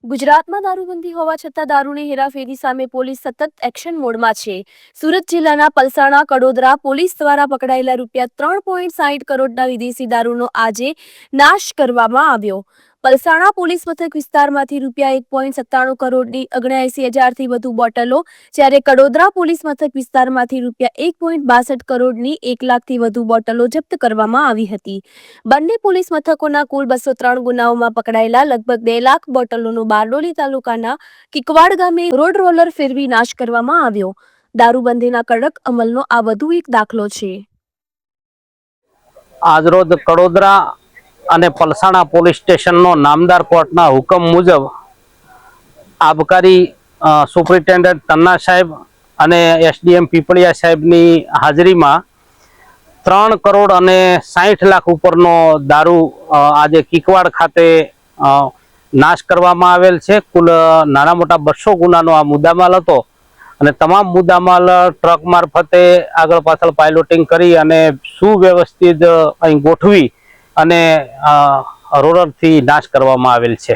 ગુજરાતમાં દારૂબંધી હોવા છતાં દારૂની હેરાફેરી સામે પોલીસ સતત એક્શન મોડમાં છે। સુરત જિલ્લાના પલસાણા કડોદરા પોલીસ દ્વારા પકડાયેલા ₹3.60 કરોડના વિદેશી દારૂનો આજે નાશ કરવામાં આવ્યો। પલસાણા પોલીસ મથક વિસ્તારમાંથી ₹1.97 કરોડની 79,000થી વધુ બોટલો, જ્યારે કડોદરા પોલીસ મથક વિસ્તારમાંથી ₹1.62 કરોડની 1 લાખથી વધુ બોટલો જપ્ત કરવામાં આવી હતી। બંને પોલીસ મથકોના કુલ 203 ગુનાઓમાં પકડાયેલા લગભગ 2 લાખ બોટલોનો બારડોલી તાલુકાના કિકવાડ ગામે રોડ રોલર ફેરવી નાશ કરવામાં આવ્યો। દારૂબંધીના કડક અમલનો આ વધુ એક દાખલો છે। આજરોજ કડોદરા અને પલસાણા પોલીસ સ્ટેશનનો નામદાર કોર્ટના હુકમ મુજબ આબકારી સુપ્રિન્ટેન્ડન્ટ તન્ના સાહેબ અને એસડીએમ પીપળિયા સાહેબની હાજરીમાં 3 કરોડ અને 60 લાખ ઉપરનો દારૂ આજે કિકવાડ ખાતે નાશ કરવામાં આવેલ છે। કુલ નાના મોટા 200 ગુનાનો આ મુદ્દામાલ હતો અને તમામ મુદ્દામાલ ટ્રક મારફતે આગળ પાછળ પાઇલોટિંગ કરી અને સુવ્યવસ્થિત અહીં ગોઠવી અને રોલરથી નાશ કરવામાં આવેલ છે।